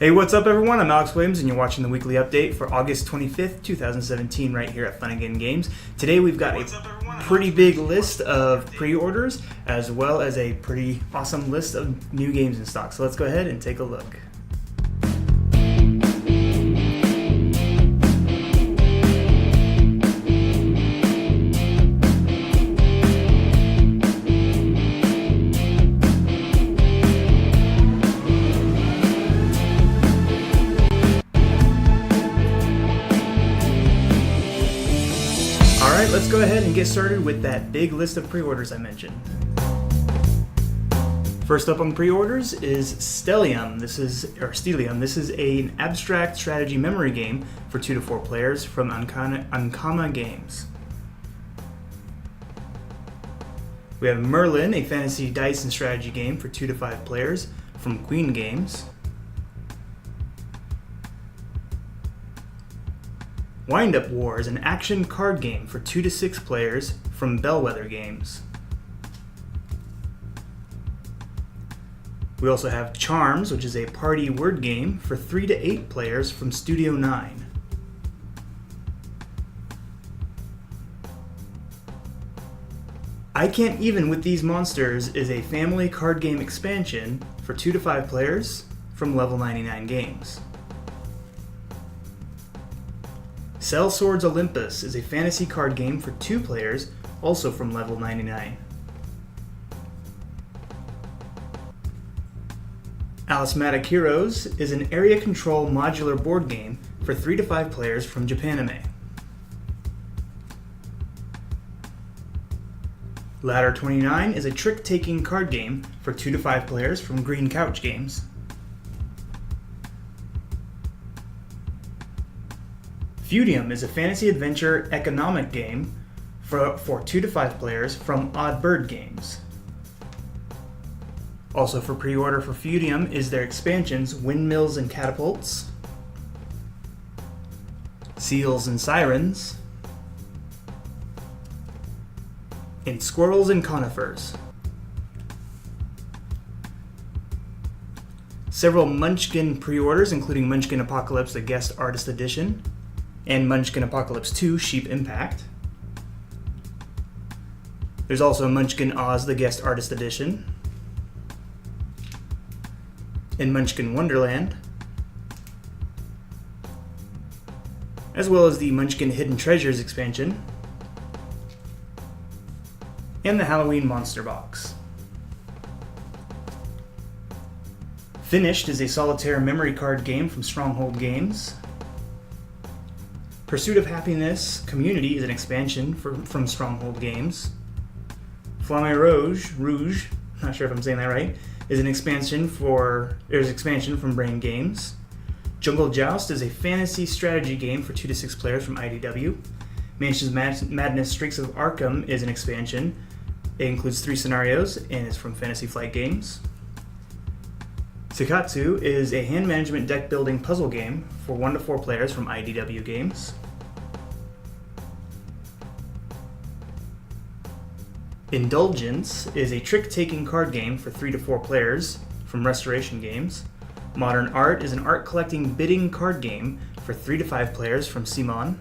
Hey, what's up everyone? I'm Alex Williams and you're watching the weekly update for August 25th, 2017 right here at Funagain Games. Today we've got a pretty big list of pre-orders as well as a pretty awesome list of new games in stock. So let's go ahead and take a look. Alright, let's go ahead and get started with that big list of pre-orders I mentioned. First up on pre-orders is Stellium. This is an abstract strategy memory game for 2 to 4 players from Funagain Games. We have Merlin, a fantasy dice and strategy game for 2 to 5 players from Queen Games. Wind Up War is an action card game for 2 to 6 players from Bellwether Games. We also have Charms, which is a party word game for 3 to 8 players from Studio 9. I Can't Even With These Monsters is a family card game expansion for 2 to 5 players from Level 99 Games. Cell Swords Olympus is a fantasy card game for 2 players, also from Level 99. Alismatic Heroes is an area control modular board game for 3 to 5 players from Japanime. Ladder 29 is a trick-taking card game for 2 to 5 players from Green Couch Games. Feudium is a fantasy adventure economic game for 2 to 5 players from Odd Bird Games. Also for pre-order for Feudium is their expansions Windmills and Catapults, Seals and Sirens, and Squirrels and Conifers. Several Munchkin pre-orders, including Munchkin Apocalypse, the Guest Artist Edition, and Munchkin Apocalypse 2 Sheep Impact. There's also Munchkin Oz, the Guest Artist Edition, and Munchkin Wonderland, as well as the Munchkin Hidden Treasures expansion, and the Halloween Monster Box. Finished is a solitaire memory card game from Stronghold Games. Pursuit of Happiness Community is an expansion from Stronghold Games. Flamme Rouge, not sure if I'm saying that right, is an expansion from Brain Games. Jungle Joust is a fantasy strategy game for 2 to 6 players from IDW. Mansion's Madness Streaks of Arkham is an expansion. It includes 3 scenarios and is from Fantasy Flight Games. Sekatsu is a hand management deck building puzzle game for 1 to 4 players from IDW Games. Indulgence is a trick-taking card game for 3 to 4 players from Restoration Games. Modern Art is an art collecting bidding card game for 3 to 5 players from Simon.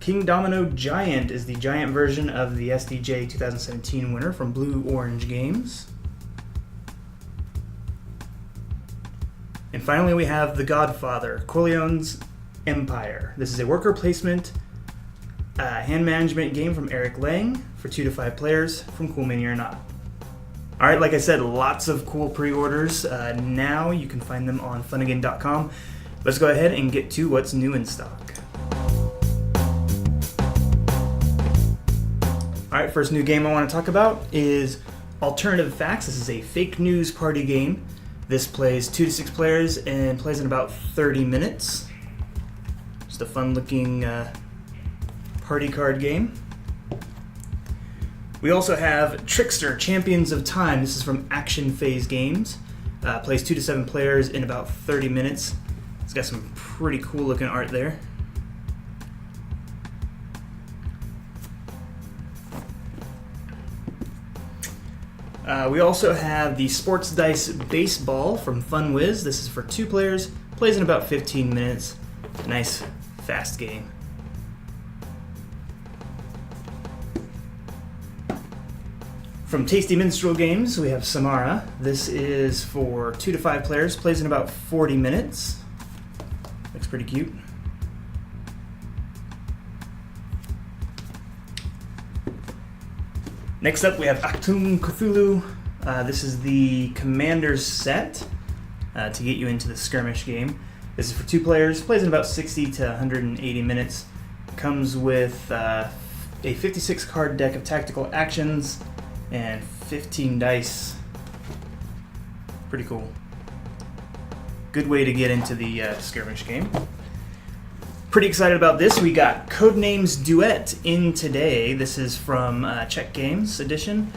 King Domino Giant is the giant version of the SDJ 2017 winner from Blue Orange Games. And finally we have The Godfather, Corleone's Empire. This is a worker placement hand management game from Eric Lang for 2 to 5 players from Cool Mini or Not. Alright, like I said, lots of cool pre-orders. Now you can find them on funagain.com. Let's go ahead and get to what's new in stock. Alright, first new game I want to talk about is Alternative Facts. This is a fake news party game. This plays 2 to 6 players and plays in about 30 minutes. Just a fun looking party card game. We also have Trickster Champions of Time. This is from Action Phase Games. Plays 2 to 7 players in about 30 minutes. It's got some pretty cool looking art there. We also have the Sports Dice Baseball from FunWiz. This is for 2 players, plays in about 15 minutes. Nice, fast game. From Tasty Minstrel Games, we have Samara. This is for 2 to 5 players, plays in about 40 minutes. Looks pretty cute. Next up, we have Achtung Cthulhu. This is the Commander's set to get you into the skirmish game. This is for 2 players, plays in about 60 to 180 minutes. Comes with a 56 card deck of tactical actions and 15 dice. Pretty cool. Good way to get into the skirmish game. Pretty excited about this. We got Codenames Duet in today. This is from Czech Games edition.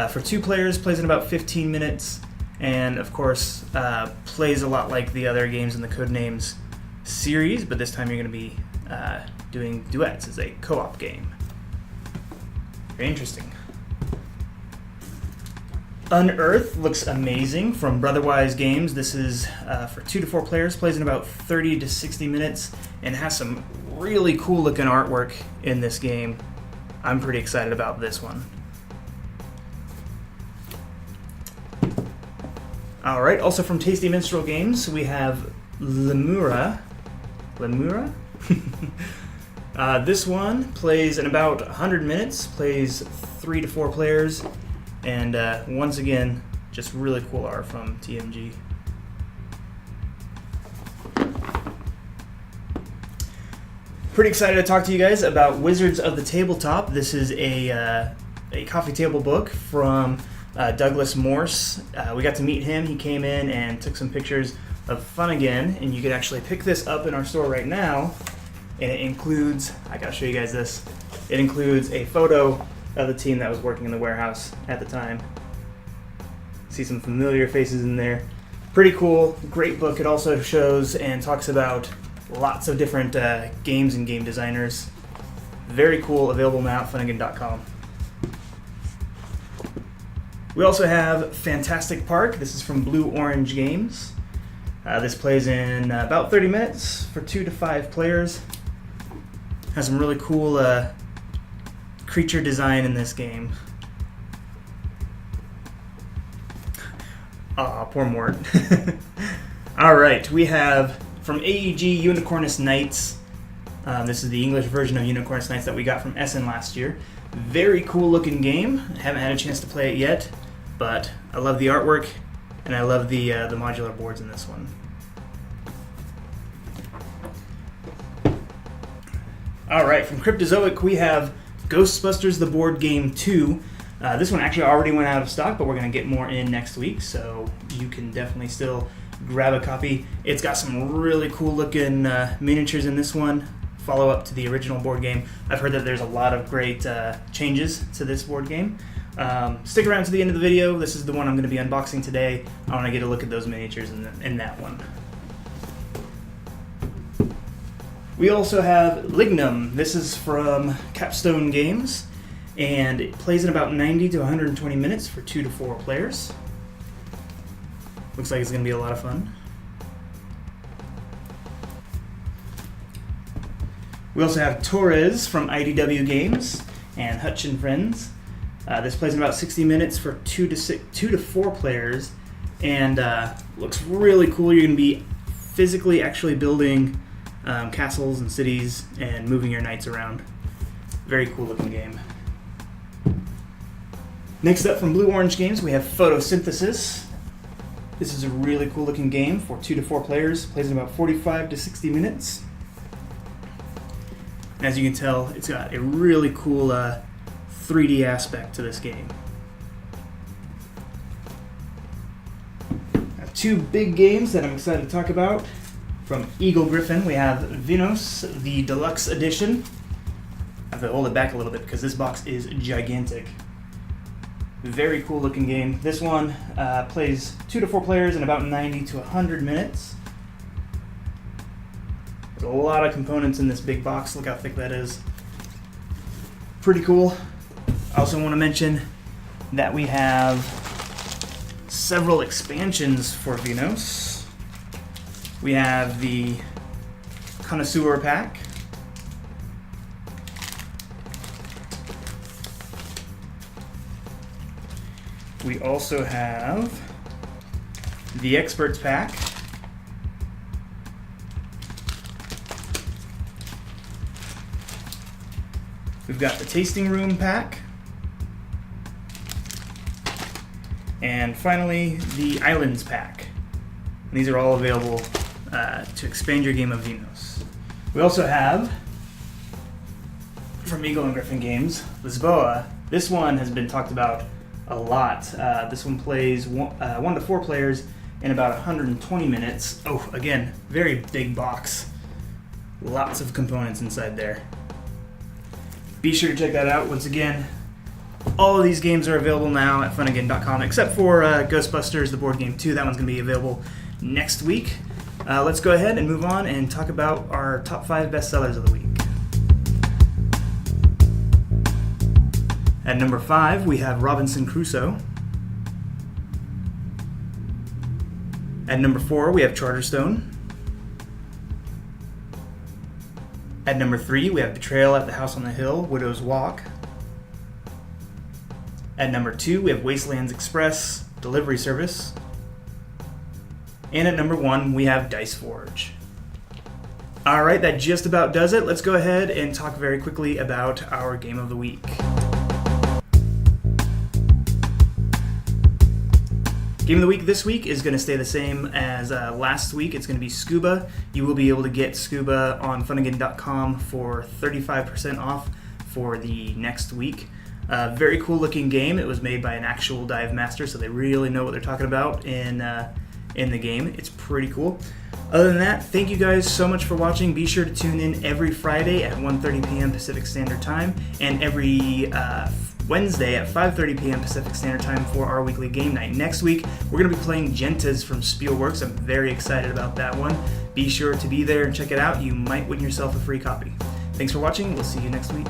For 2 players, plays in about 15 minutes, and of course plays a lot like the other games in the Codenames series, but this time you're going to be doing duets as a co-op game. Very interesting. Unearth looks amazing from Brotherwise Games. This is for 2 to 4 players, plays in about 30 to 60 minutes, and has some really cool looking artwork in this game. I'm pretty excited about this one. Alright, also from Tasty Minstrel Games, we have Lemura. Lemura? This one plays in about 100 minutes, plays 3 to 4 players, and once again, just really cool art from TMG. Pretty excited to talk to you guys about Wizards of the Tabletop. This is a coffee table book from Douglas Morse. We got to meet him. He came in and took some pictures of Funagain, and you can actually pick this up in our store right now. And it includes, I gotta show you guys this, it includes a photo of the team that was working in the warehouse at the time. See some familiar faces in there. Pretty cool, great book. It also shows and talks about lots of different games and game designers. Very cool, available now at Funagain.com. We also have Fantastic Park. This is from Blue Orange Games. This plays in about 30 minutes for 2 to 5 players. Has some really cool creature design in this game. Aw, poor Mort. Alright, we have from AEG Unicornus Knights. This is the English version of Unicornus Knights that we got from Essen last year. Very cool looking game. Haven't had a chance to play it yet, but I love the artwork and I love the modular boards in this one. Alright, from Cryptozoic we have Ghostbusters the Board Game 2. This one actually already went out of stock, but we're going to get more in next week, so you can definitely still grab a copy. It's got some really cool looking miniatures in this one. Follow up to the original board game. I've heard that there's a lot of great changes to this board game. Stick around to the end of the video. This is the one I'm going to be unboxing today. I want to get a look at those miniatures in that one. We also have Lignum. This is from Capstone Games, and it plays in about 90 to 120 minutes for 2 to 4 players. Looks like it's going to be a lot of fun. We also have Torres from IDW Games and Hutch and Friends. This plays in about 60 minutes for 2 to 4 players, and looks really cool. You're going to be physically actually building castles and cities and moving your knights around. Very cool looking game. Next up from Blue Orange Games we have Photosynthesis. This is a really cool looking game for 2 to 4 players. Plays in about 45 to 60 minutes. And as you can tell, it's got a really cool 3D aspect to this game. I have 2 big games that I'm excited to talk about. From Eagle Griffin, we have Vinos, the Deluxe Edition. I have to hold it back a little bit because this box is gigantic. Very cool looking game. This one plays 2 to 4 players in about 90 to 100 minutes. There's a lot of components in this big box. Look how thick that is. Pretty cool. I also want to mention that we have several expansions for Venos. We have the Connoisseur Pack. We also have the Experts Pack. We've got the Tasting Room Pack. And finally, the Islands Pack. And these are all available to expand your game of Venos. We also have, from Eagle and Griffin Games, Lisboa. This one has been talked about a lot. This one plays 1 to 4 players in about 120 minutes. Oh, again, very big box. Lots of components inside there. Be sure to check that out. Once again, all of these games are available now at Funagain.com, except for Ghostbusters, the board game 2. That one's going to be available next week. Let's go ahead and move on and talk about our top 5 bestsellers of the week. At number 5, we have Robinson Crusoe. At number 4, we have Charterstone. At number 3, we have Betrayal at the House on the Hill, Widow's Walk. At number 2, we have Wastelands Express, Delivery Service. And at number 1, we have Dice Forge. Alright, that just about does it. Let's go ahead and talk very quickly about our game of the week. Game of the week this week is going to stay the same as last week. It's going to be Scuba. You will be able to get Scuba on Funagain.com for 35% off for the next week. Very cool looking game. It was made by an actual dive master, so they really know what they're talking about in the game. It's pretty cool. Other than that, thank you guys so much for watching. Be sure to tune in every Friday at 1:30 p.m. Pacific Standard Time and every Wednesday at 5:30 p.m. Pacific Standard Time for our weekly game night. Next week, we're going to be playing Gentas from Spielworks. I'm very excited about that one. Be sure to be there and check it out. You might win yourself a free copy. Thanks for watching. We'll see you next week.